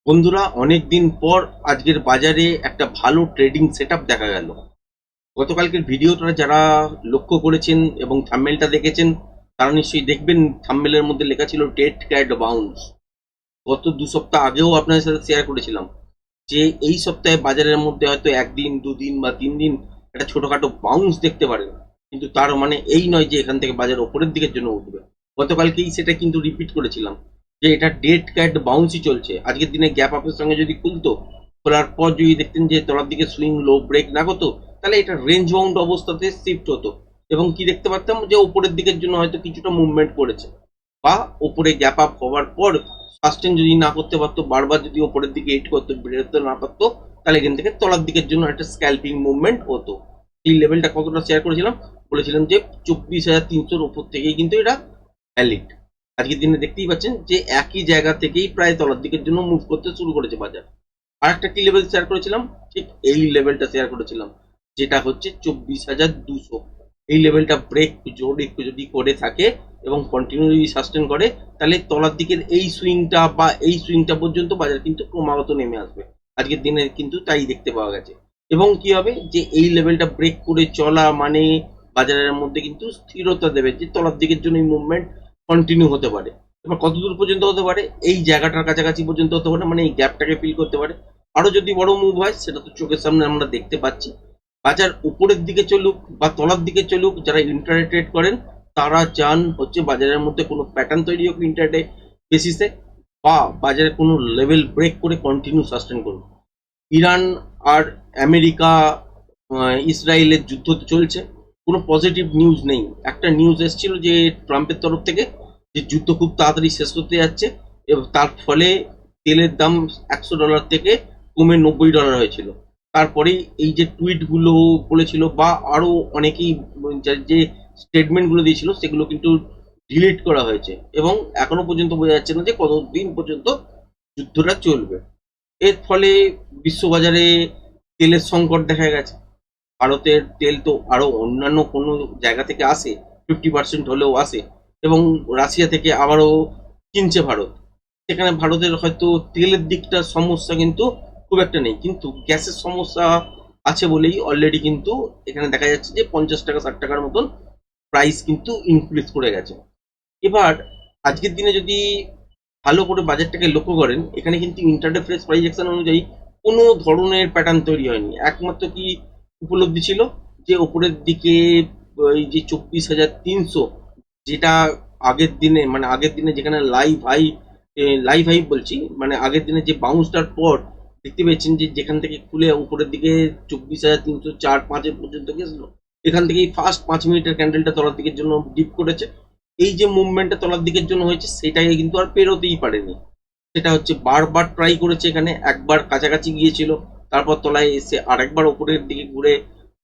বন্ধুরা, অনেক দিন পর আজকের বাজারে একটা ভালো ট্রেডিং সেটআপ দেখা গেল। গতকালকের ভিডিওটা যারা লক্ষ্য করেছেন এবং থাম্বনেলটা দেখেছেন তারা নিশ্চয়ই দেখবেন, থাম্বনেলের মধ্যে লেখা ছিল ডেড ক্যাট বাউন্স। গত 2 সপ্তাহ আগেও আপনাদের সাথে শেয়ার করেছিলাম যে এই সপ্তাহে বাজারের মধ্যে হয়তো একদিন, 2 দিন বা 3 দিন একটা ছোটখাটো বাউন্স দেখতে পারেন, কিন্তু তার মানে এই নয় যে এখান থেকে বাজার ওপরের দিকের জন্য উঠবে। গতকালকেই সেটা কিন্তু রিপিট করেছিলাম যে এটা ডেড ক্যাট বাউন্সই চলছে। আজকের দিনে গ্যাপ আপের সঙ্গে যদি খুলতো, খোলার পর যদি দেখতেন যে তলার দিকে সুইং লো ব্রেক না করতো, তাহলে এটা রেঞ্জ বাউন্ড অবস্থাতে শিফট হতো এবং কি দেখতে পারতাম যে ওপরের দিকের জন্য হয়তো কিছুটা মুভমেন্ট করেছে, বা ওপরে গ্যাপ আপ হওয়ার পর সাস্টেন যদি না করতে পারতো, বারবার যদি ওপরের দিকে হিট করতে বেরোতে না পারতো, তাহলে এখান থেকে তলার দিকের জন্য একটা স্ক্যাল্পিং মুভমেন্ট হতো। এই লেভেলটা কতটা শেয়ার করেছিলাম, বলেছিলাম যে 24,300-র উপর থেকেই কিন্তু এটা ভ্যালিড। আজকের দিনে দেখতেই পাচ্ছেন যে একই জায়গা থেকেই প্রায় তলার দিকের জন্য মুভ করতে শুরু করেছে বাজার। আর একটা কি লেভেল শেয়ার করেছিলাম, ঠিক এই লেভেলটা শেয়ার করেছিলাম, যেটা হচ্ছে 24,200। এই লেভেলটা ব্রেক জোর একটু যদি করে থাকে এবং কন্টিনিউ যদি সাস্টেন করে, তাহলে তলার দিকের এই সুইংটা বা এই সুইংটা পর্যন্ত বাজার কিন্তু ক্রমাগত নেমে আসবে। আজকের দিনে কিন্তু তাই দেখতে পাওয়া গেছে। এবং কি হবে যে এই লেভেলটা ব্রেক করে চলা মানে বাজারের মধ্যে কিন্তু স্থিরতা দেবে, যে তলার দিকের জন্য এই মুভমেন্ট কন্টিনিউ হতে পারে। এবার কতদূর পর্যন্ত হতে পারে, এই জায়গাটার কাছাকাছি পর্যন্ত হতে পারে, মানে এই গ্যাপটাকে ফিল করতে পারে। আরো যদি বড় মুভ হয় সেটা তো চোখের সামনে আমরা দেখতে পাচ্ছি। বাজার উপরের দিকে চলুক বা তলার দিকে চলুক, যারা ইন্টারডে ট্রেড করেন তারা চান হচ্ছে বাজারের মধ্যে কোনো প্যাটার্ন তৈরি হোক ইন্টারডে বেসিসে, বা বাজারে কোনো লেভেল ব্রেক করে কন্টিনিউ সাস্টেন করুন। ইরান আর আমেরিকা, ইসরায়েলের যুদ্ধ চলছে, কোনো পজিটিভ নিউজ নেই। একটা নিউজ এসেছিল যে ট্রাম্পের তরফ থেকে যে যুদ্ধ খুব তাড়াতাড়ি শেষ হতে যাচ্ছে, এবং তার ফলে তেলের দাম $100 থেকে কমে $90 হয়েছিল। তারপরেই এই যে টুইটগুলো বলেছিল বা আরো অনেকেই যে স্টেটমেন্টগুলো দিয়েছিল সেগুলো কিন্তু ডিলিট করা হয়েছে, এবং এখনো পর্যন্ত বোঝা যাচ্ছে না যে কতদিন পর্যন্ত যুদ্ধটা চলবে। এর ফলে বিশ্ববাজারে তেলের সংকট দেখা গেছে। ভারতের তেল তো আরো অন্যান্য কোনো জায়গা থেকে আসে, 50% হলেও আসে, এবং রাশিয়া থেকে আবারও কিনছে ভারত। সেখানে ভারতের হয়তো তেলের দিকটা সমস্যা কিন্তু খুব একটা নেই, কিন্তু গ্যাসের সমস্যা আছে বলেই অলরেডি কিন্তু এখানে দেখা যাচ্ছে যে 50 টাকা 60 টাকার মতন প্রাইস কিন্তু ইনক্রিজ করে গেছে। এবার আজকের দিনে যদি ভালো করে বাজারটাকে লক্ষ্য করেন, এখানে কিন্তু ইন্টারডে ফ্রেশ প্রাইস অ্যাকশন অনুযায়ী কোনো ধরনের প্যাটার্ন তৈরি হয়নি। একমাত্র কি উপলব্ধি ছিল যে ওপরের দিকে ওই যে 24,300, যেটা আগের দিনে, মানে আগের দিনে যেখানে লাইভ হাই বলছি, মানে আগের দিনে যে বাউন্সটার পর দেখতে পেয়েছেন যে যেখান থেকে খুলে উপরের দিকে 24,304-5 পর্যন্ত গেছিল, এখান থেকেই ফার্স্ট 5 মিনিটের ক্যান্ডেলটা তলার দিকের জন্য ডিপ করেছে। এই যে মুভমেন্টটা তলার দিকের জন্য হয়েছে সেটাকে কিন্তু আর পেরোতেই পারেনি। সেটা হচ্ছে বারবার ট্রাই করেছে, এখানে একবার কাছাকাছি গিয়েছিল, তারপর তলায় এসে আরেকবার ওপরের দিকে ঘুরে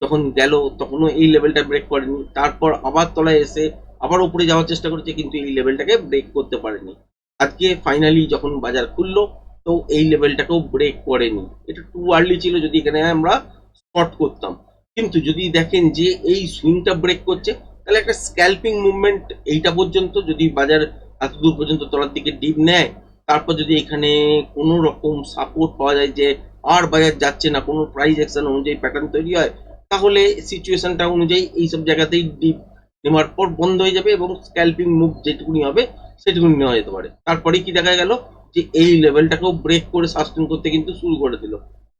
যখন গেল তখনও এই লেভেলটা ব্রেক করেনি, তারপর আবার তলায় এসে আবার উপরে যাওয়ার চেষ্টা করেছে, কিন্তু এই লেভেলটাকে ব্রেক করতে পারেনি। আজকে ফাইনালি যখন বাজার খুললো, তো এই লেভেলটাকেও ব্রেক করেনি। এটা টু আর্লি ছিল যদি এখানে আমরা স্পট করতাম। কিন্তু যদি দেখেন যে এই সুইংটা ব্রেক করছে, তাহলে একটা স্ক্যাল্পিং মুভমেন্ট এইটা পর্যন্ত যদি বাজার এত দূর পর্যন্ত তলার দিকে ডিপ নেয়, তারপর যদি এখানে কোনো রকম সাপোর্ট পাওয়া যায় যে আর বাজার যাচ্ছে না, কোনো প্রাইস অ্যাকশন অনুযায়ী প্যাটার্ন তৈরি হয়, তাহলে সিচুয়েশনটা অনুযায়ী এইসব জায়গাতেই ডিপ নেওয়ার পর বন্ধ হয়ে যাবে এবং স্ক্যাল্পিং মুভ যেটুকুনি হবে সেটুকুনি নেওয়া যেতে পারে। তারপরেই কি দেখা গেল যে এই লেভেলটাকেও ব্রেক করে সাস্টেন করতে কিন্তু শুরু করে দিল।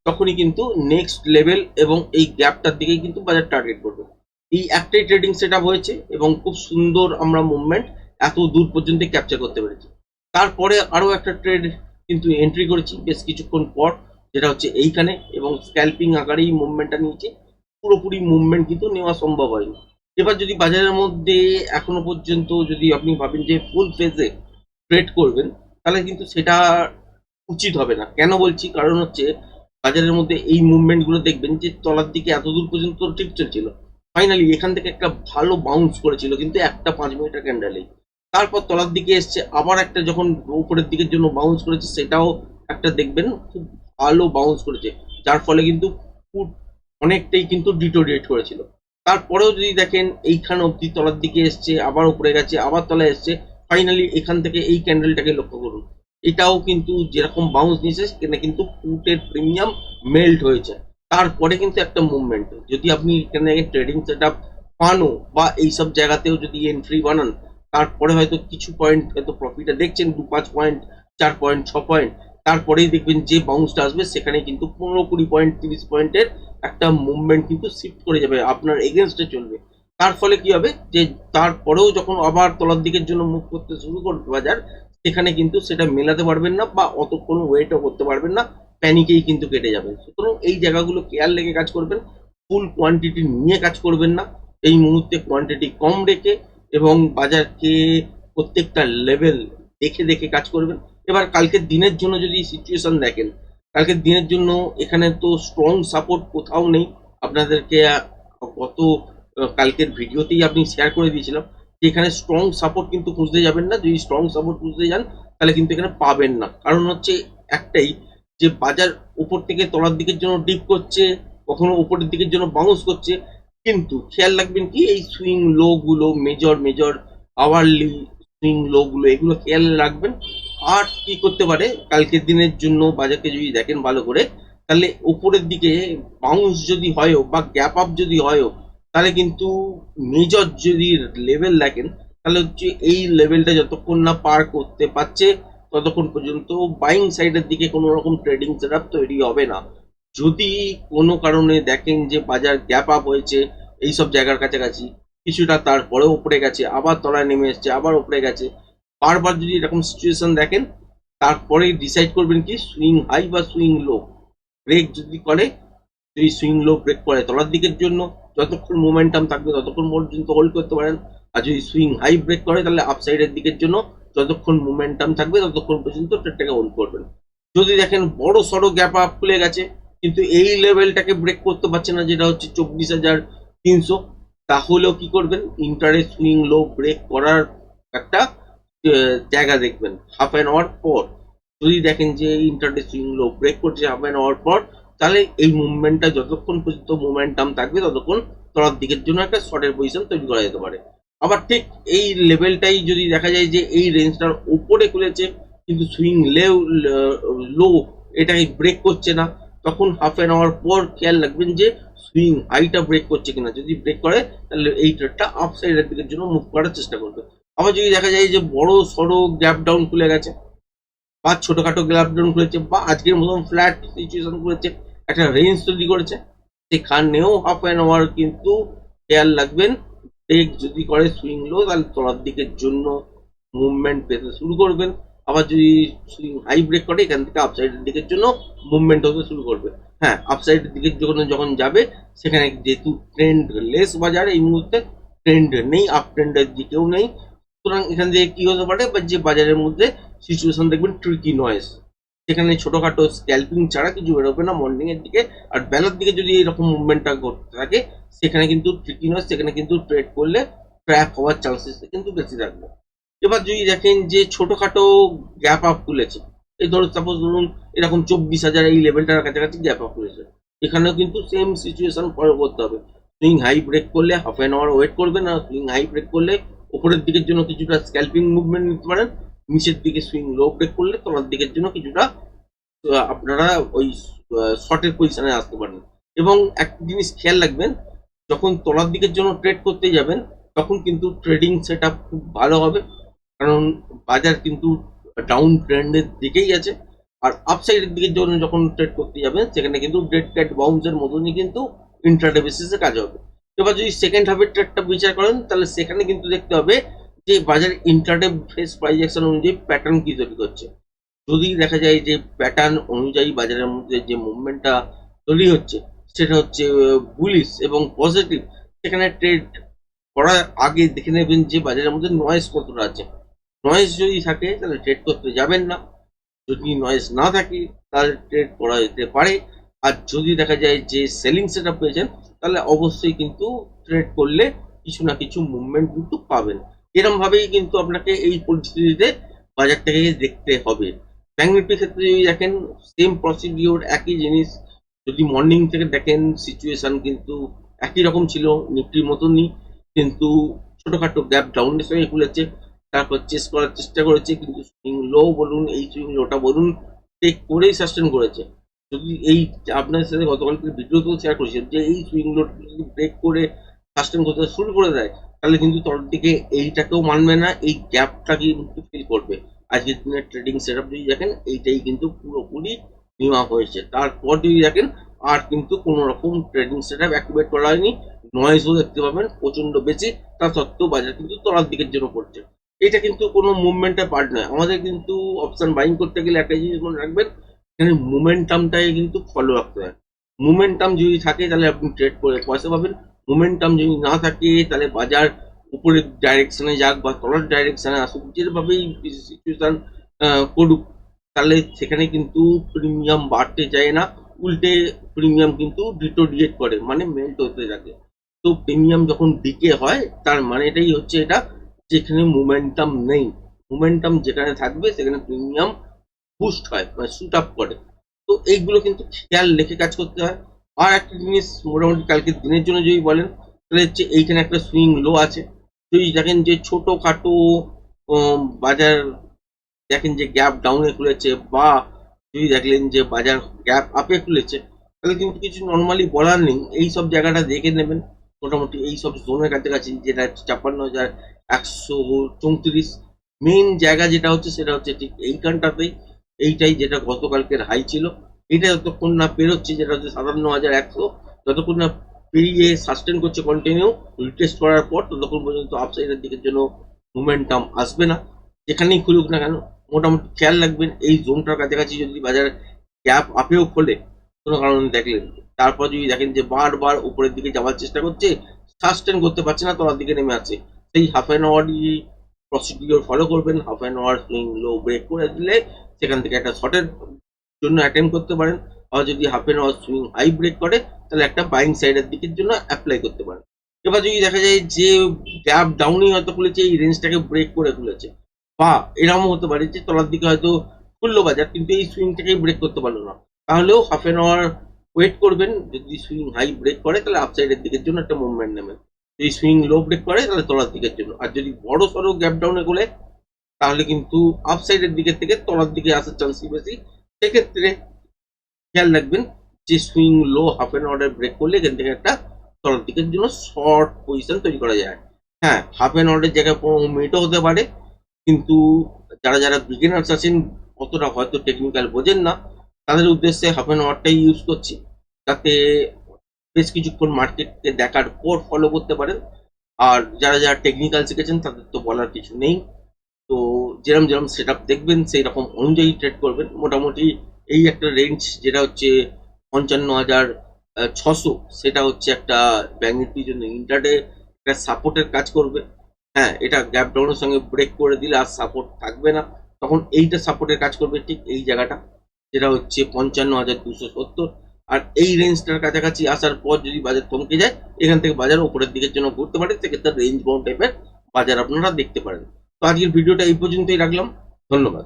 তখনই কিন্তু নেক্সট লেভেল এবং এই গ্যাপটার দিকেই কিন্তু বাজার টার্গেট করবে। এই একটাই ট্রেডিং সেট আপ হয়েছে এবং খুব সুন্দর আমরা মুভমেন্ট এত দূর পর্যন্ত ক্যাপচার করতে পেরেছি। তারপরে আরো একটা ট্রেড কিন্তু এন্ট্রি করেছি বেশ কিছুক্ষণ পর, যেটা হচ্ছে এইখানে, এবং স্ক্যাল্পিং আকারেই মুভমেন্টটা নিয়েছি। পুরোপুরি মুভমেন্ট কিন্তু নেওয়া সম্ভব হয়নি। এবার যদি বাজারের মধ্যে এখনো পর্যন্ত যদি আপনি ভাবেন যে ফুল ফেজে ট্রেড করবেন, তাহলে কিন্তু সেটা উচিত হবে না। কেন বলছি, কারণ হচ্ছে বাজারের মধ্যে এই মুভমেন্ট গুলো দেখবেন যে তলার দিকে এত দূর পর্যন্ত ঠিক চলছিল, ফাইনালি এখান থেকে একটা ভালো বাউন্স করেছিল কিন্তু একটা 5 মিনিটের ক্যান্ডেলেই। তারপর তলার দিকে এসছে, আবার একটা যখন উপরের দিকের জন্য বাউন্স করেছে, সেটাও একটা দেখবেন খুব ভালো বাউন্স করেছে, যার ফলে কিন্তু ফুট অনেকটাই কিন্তু ডিটোরিয়েট করেছিল। তারপরেও যদি দেখেন এইখান অব্দি তলার দিকে এসছে, আবার উপরে গেছে, আবার তলায় এসছে, ফাইনালি এখান থেকে এই ক্যান্ডেলটাকে লক্ষ্য করুন। এটাও কিন্তু যেরকম বাউন্স নিয়েছে সেখানে কিন্তু পুটের প্রিমিয়াম মেল্ট হয়েছে, তারপরে কিন্তু একটা মুভমেন্ট। যদি আপনি এখানে ট্রেডিং সেট আপ পানও বা এইসব জায়গাতেও যদি এন্ট্রি বানান, তারপরে হয়তো কিছু পয়েন্ট হয়তো প্রফিটে দেখছেন 2-5 পয়েন্ট, 4 পয়েন্ট, 6 পয়েন্ট, তারপরেই দেখবেন যে বাউন্সটা আসবে সেখানে কিন্তু 15-20 পয়েন্ট, 30 পয়েন্টের একটা মুভমেন্ট কিন্তু শিফট করে যাবে, আপনার এগেনস্টে চলবে। তার ফলে কি হবে যে তারপরেও যখন আবার তলার দিকের জন্য মুভ করতে শুরু করবে বাজার, সেখানে কিন্তু সেটা মেলাতে পারবেন না বা অতক্ষণ ওয়েটও করতে পারবেন না, প্যানিকেই কিন্তু কেটে যাবে। সুতরাং এই জায়গাগুলো কেয়ার লেগে কাজ করবেন, ফুল কোয়ান্টিটি নিয়ে কাজ করবেন না, এই মুহূর্তে কোয়ান্টিটি কম রেখে এবং বাজারকে প্রত্যেকটা লেভেল দেখে দেখে কাজ করবেন। এবার কালকের দিনের জন্য যদি সিচুয়েশন দেখেন, কালকের দিনের জন্য এখানে তো স্ট্রং সাপোর্ট কোথাও নেই। আপনাদেরকে গত কালকের ভিডিওতেই আপনি শেয়ার করে দিয়েছিলাম যে এখানে স্ট্রং সাপোর্ট কিন্তু খুঁজতে যাবেন না, যদি স্ট্রং সাপোর্ট খুঁজতে যান তাহলে কিন্তু এখানে পাবেন না। কারণ হচ্ছে একটাই, যে বাজার উপর থেকে তলার দিকের জন্য ডিপ করছে, কখনো উপরের দিকের জন্য বাউন্স করছে, কিন্তু খেয়াল রাখবেন কি এই সুইং লো গুলো, মেজর মেজর আওয়ারলি সুইং লো গুলো, এগুলো খেয়াল রাখবেন। আর কি করতে পারে কালকের দিনের জন্য বাজারকে যদি দেখেন ভালো করে, তাহলে উপরের দিকে বাউন্স যদি হয়ও বা গ্যাপ আপ যদি হয়ও, তাহলে কিন্তু মেজর যদি লেভেল দেখেন, তাহলে হচ্ছে এই লেভেলটা যতক্ষণ না পার করতে পারছে ততক্ষণ পর্যন্ত বাইং সাইডের দিকে কোনো রকম ট্রেডিং সেটআপ তৈরি হবে না। যদি কোনো কারণে দেখেন যে বাজার গ্যাপ আপ হয়েছে এইসব জায়গার কাছাকাছি, কিছুটা তারপরেও উপরে গেছে, আবার তলায় নেমে এসছে, আবার উপরে গেছে, বারবার যদি এরকম সিচুয়েশন দেখেন, তারপরে ডিসাইড করবেন কি সুইং হাই বা সুইং লো। ব্রেক যদি করে, যদি সুইং লো ব্রেক করে তলার দিকের জন্য, যতক্ষণ মোমেন্টাম থাকবে ততক্ষণ পর্যন্ত হোল্ড করতে পারেন। আর যদি সুইং হাই ব্রেক করে তাহলে আপসাইডের দিকের জন্য যতক্ষণ মোমেন্টাম থাকবে ততক্ষণ পর্যন্ত ট্রেডটাকে হোল্ড করবেন। যদি দেখেন বড় সড়ো গ্যাপ আপ খুলে গেছে কিন্তু এই লেভেলটাকে ব্রেক করতে পারছে না, যেটা হচ্ছে 24,300, তাহলেও কি করবেন, ইন্টারে সুইং লো ব্রেক করার একটা জায়গা দেখবেন হাফ অ্যান আওয়ার পর। যদি দেখেন যে ইন্টারডে সুইং লো ব্রেক করছে হাফ অ্যান আওয়ার পর, তাহলে এই মুভমেন্টটা যতক্ষণ পর্যন্ত মোমেন্টাম থাকবে ততক্ষণ তলার দিকের জন্য একটা শর্টের পজিশন তৈরি করা যেতে পারে। আবার ঠিক এই লেভেলটাই যদি দেখা যায় যে এই রেঞ্জটার উপরে খুলেছে কিন্তু সুইং লো এটাকে ব্রেক করছে না, তখন হাফ অ্যান আওয়ার পর খেয়াল রাখবেন যে সুইং হাইটা ব্রেক করছে কিনা। যদি ব্রেক করে তাহলে এই ট্রেডটা আপ সাইডের দিকের জন্য মুভ করার চেষ্টা করবে। আবার যদি দেখা যায় যে বড় সড়ো গ্যাপ ডাউন খুলে গেছে বা ছোটখাটো গ্যাপ ডাউন খুলেছে বা আজকের মতন ফ্ল্যাট সিচুয়েশন করেছে, একটা রেঞ্জ তৈরি করেছে, সেখানেও হাফ অ্যান আওয়ার কিন্তু খেয়াল রাখবেন ব্রেক যদি করে সুইং লো তাহলে তলার দিকের জন্য মুভমেন্ট পেতে শুরু করবেন। আবার যদি সুইং হাই ব্রেক করে এখান থেকে আপসাইডের দিকের জন্য মুভমেন্ট হতে শুরু করবে। হ্যাঁ, আপসাইডের দিকের যখন যখন যাবে সেখানে যেহেতু ট্রেন্ড লেস বাজার এই মুহূর্তে, ট্রেন্ড নেই, আপ ট্রেন্ডের দিকেও নেই, সুতরাং এখান থেকে কি হতে পারে বা যে বাজারের মধ্যে সিচুয়েশন দেখবেন ট্রিকি নয়েস, সেখানে ছোটখাটো স্ক্যাল্পিং ছাড়া কিছু বেরোবে না মর্নিং এর দিকে। আর বেলার দিকে যদি এরকম মুভমেন্টটা ঘটতে থাকে সেখানে কিন্তু ট্রিকি নয়েস, সেখানে কিন্তু ট্রেড করলে ট্র্যাপ হওয়ার চান্সেস কিন্তু বেশি থাকবে। এবার যদি দেখেন যে ছোটখাটো গ্যাপ আপ খুলেছে, এই ধরুন সাপোজ ধরুন এরকম 24,000 এই লেভেলটার কাছাকাছি গ্যাপ আপ খুলেছে, এখানেও কিন্তু সেম সিচুয়েশন ফলো করতে হবে। সুইং হাই ব্রেক করলে হাফ অ্যান আওয়ার ওয়েট করবেন, আর সুইং হাই ব্রেক করলে উপরের দিকের জন্য কিছুটা স্ক্যাল্পিং মুভমেন্ট নিতে পারেন, নিচের দিকে সুইং লো ব্রেক করলে তলার দিকের জন্য কিছুটা আপনারা ওই শর্টের পজিশনে আসতে পারেন। এবং একটা জিনিস খেয়াল রাখবেন, যখন তলার দিকের জন্য ট্রেড করতে যাবেন তখন কিন্তু ট্রেডিং সেট আপ খুব ভালো হবে, কারণ বাজার কিন্তু ডাউন ট্রেন্ডের দিকেই আছে। আর আপসাইডের দিকে যখন ট্রেড করতে যাবেন সেখানে কিন্তু ডেড ক্যাট বাউন্সের মতনই কিন্তু ইন্ট্রাডে বেসিসে কাজ হবে। এবার যদি সেকেন্ড হাফের ট্রেডটা বিচার করেন তাহলে সেখানে কিন্তু দেখতে হবে যে বাজার ইন্ট্রাডে ফেস প্রাইস অ্যাকশন অনুযায়ী প্যাটার্ন কি তৈরি করছে। যদি দেখা যায় যে প্যাটার্ন অনুযায়ী বাজারের মধ্যে যে মুভমেন্টটা তৈরি হচ্ছে সেটা হচ্ছে বুলিশ এবং পজিটিভ, সেখানে ট্রেড করার আগে দেখে নেবেন যে বাজারের মধ্যে নয়েজ কতটা আছে। নয়েজ যদি থাকে তাহলে ট্রেড করতে যাবেন না, যদি নয়েজ না থাকে তাহলে ট্রেড করা যেতে পারে। আর যদি দেখা যায় যে সেলিং সেট আপ পেয়েছেন তাহলে অবশ্যই কিন্তু ট্রেড করলে কিছু না কিছু মুভমেন্ট কিন্তু পাবেন। এরকম ভাবেই কিন্তু আপনাকে এই পরিস্থিতিতে বাজারটাকে দেখতে হবে। ব্যাংক নিফটির ক্ষেত্রে যদি দেখেন সেম প্রসিডিওর, একই জিনিস। যদি মর্নিং থেকে দেখেন সিচুয়েশন কিন্তু একই রকম ছিল, নিফটির মতনই, কিন্তু ছোটখাটো গ্যাপ ডাউনের সঙ্গে খুলেছে, তারপর চেস করার চেষ্টা করেছে, কিন্তু সুইং লো বলুন, এই সুইং লোটা বলুন, টেক করেই সাস্টেন করেছে। যদি এই আপনার সাথে গতকালকে ভিডিওতেও শেয়ার করেছি যে এই সুইং লোড যদি ব্রেক করে সাস্টেন করতে শুরু করে দেয়, তাহলে কিন্তু তলার দিকে এইটাকেও মানবে না, এই গ্যাপটাকে কিন্তু ফিল করবে। আজকের দিনের ট্রেডিং সেট আপ যদি দেখেন, এইটাই কিন্তু পুরোপুরি নেওয়া হয়েছে। তারপর যদি দেখেন আর কিন্তু কোনো রকম ট্রেডিং সেট আপ অ্যাক্টিভেট করা হয়নি, নয়েজও দেখতে পাবেন প্রচন্ড বেশি, তা সত্ত্বেও বাজার কিন্তু তলার দিকের জন্য পড়ছে। এটা কিন্তু কোনো মুভমেন্টের পার্ট নয়। আমাদের কিন্তু অপশন বাইং করতে গেলে একটা জিনিস মনে রাখবেন, এখানে মোমেন্টামটাই কিন্তু ফলো রাখতে হয়। মোমেন্টাম যদি থাকে তাহলে আপনি ট্রেড করে পয়সা পাবেন, মোমেন্টাম যদি না থাকে তাহলে বাজার উপরের ডাইরেকশনে যাক বা তলার ডাইরেকশনে আসুক, যেভাবেই সিচুয়েশন করুক, তাহলে সেখানে কিন্তু প্রিমিয়াম বাড়তে যায় না, উল্টে প্রিমিয়াম কিন্তু ডিটোরিয়েট করে, মানে মেল্ট হতে থাকে। তো প্রিমিয়াম যখন ডিকে হয় তার মানে এটাই হচ্ছে এটা, যেখানে মোমেন্টাম নেই। মোমেন্টাম যেখানে থাকবে সেখানে প্রিমিয়াম বুস্ট হয়, মানে শুট আপ করে। তো এইগুলো কিন্তু খেয়াল রেখে কাজ করতে হয়। আর একটা জিনিস মোটামুটি কালকের দিনের জন্য যদি বলেন, তাহলে হচ্ছে এইখানে একটা সুইং লো আছে। যদি দেখেন যে ছোটখাটো বাজার দেখেন যে গ্যাপ ডাউনে খুলেছে, বা যদি দেখলেন যে বাজার গ্যাপ আপে খুলেছে, তাহলে কিন্তু কিছু নর্মালি বলার নেই, এই সব জায়গাটা দেখে নেবেন। মোটামুটি এই সব জোনের কাছাকাছি, যেটা ৫৪,১৩৪, মেইন জায়গা যেটা হচ্ছে সেটা হচ্ছে ঠিক এইখানটাতেই। এইটাই যেটা গতকালকের হাই ছিল, এটা যতক্ষণ না পেরোচ্ছে, যেটা হচ্ছে ৫৭,১০০, যতক্ষণ না পেরিয়ে সাস্টেন করছে কন্টিনিউ রিটেস্ট করার পর, ততক্ষণ পর্যন্ত আপসাইডের দিকের জন্য মোমেন্টাম আসবে না, যেখানেই খুলুক না কেন। মোটামুটি খেয়াল রাখবেন এই জোনটার কাছাকাছি যদি বাজার গ্যাপ আপেও খোলে কোনো কারণে দেখলেন, তারপর যদি দেখেন যে বারবার উপরের দিকে যাওয়ার চেষ্টা করছে, সাস্টেন করতে পারছে না, তলার দিকে নেমে আসছে, সেই হাফ অ্যান আওয়ারই প্রসিডিওর ফলো করবেন। Half an hour swing low break করে দিলে সেখান থেকে একটা শর্টের জন্য অ্যাটেম্প করতে পারেন। আর যদি half an hour swing high break করে, তাহলে একটা বাইং সাইডের দিকের জন্য অ্যাপ্লাই করতে পারেন। এবার যদি দেখা যায় যে গ্যাপ ডাউনই হয়তো খুলেছে, এই রেঞ্জটাকে ব্রেক করে খুলেছে, বা এরকমও হতে পারে যে তলার দিকে হয়তো খুললো বাজার কিন্তু এই সুইংটাকেই ব্রেক করতে পারলো না, তাহলেও হাফ অ্যান আওয়ার ওয়েট করবেন। যদি সুইং হাই ব্রেক করে তাহলে আপসাইডের দিকের জন্য একটা মুভমেন্ট নেবেন, যদি সুইং লো ব্রেক করে তাহলে তলার দিকের জন্য। আর যদি বড় সড়ো গ্যাপ ডাউনে খোলে, তাহলে কিন্তু আপসাইডের দিকের থেকে তলার দিকে আসার চান্সই বেশি। সেক্ষেত্রে খেয়াল রাখবেন যে swing low half an hour break করলে এখান থেকে একটা তলার দিকের জন্য শর্ট পজিশন তৈরি করা যায়। হ্যাঁ, হাফ অ্যান আওয়ারের জায়গায় ১৫ মিনিটও হতে পারে, কিন্তু যারা যারা বিগিনার্স আছেন, অতটা হয়তো টেকনিক্যাল বোঝেন না, তাদের উদ্দেশ্যে হাফ অ্যান আওয়ারটাই ইউজ করছি, যাতে বেশ কিছুক্ষণ মার্কেটকে দেখার পর ফলো করতে পারেন। আর যারা যারা টেকনিক্যাল শিখেছেন তাদের তো বলার কিছু নেই। তো যেরকম যেরকম সেট আপ দেখবেন সেই রকম অনুযায়ী ট্রেড করবেন। মোটামুটি এই একটা রেঞ্জ যেটা হচ্ছে ৫৫,৬০০, সেটা হচ্ছে একটা ব্যাঙ্ক নিফটির জন্য ইন্টারডে একটা সাপোর্টের কাজ করবে। হ্যাঁ, এটা গ্যাপ ডাউনের সঙ্গে ব্রেক করে দিলে আর সাপোর্ট থাকবে না, তখন এইটা সাপোর্টের কাজ করবে ঠিক এই জায়গাটা, যেটা হচ্ছে ৫৫,২৭০। আর এই রেঞ্জটার কাছাকাছি আসার পর যদি বাজার থমকে যায়, এখান থেকে বাজার উপরের দিকের জন্য ঘুরতে পারে, সেক্ষেত্রে রেঞ্জ বাউন্ড টাইপের বাজার আপনারা দেখতে পারেন। তো আজকের ভিডিওটা এই পর্যন্তই রাখলাম। ধন্যবাদ।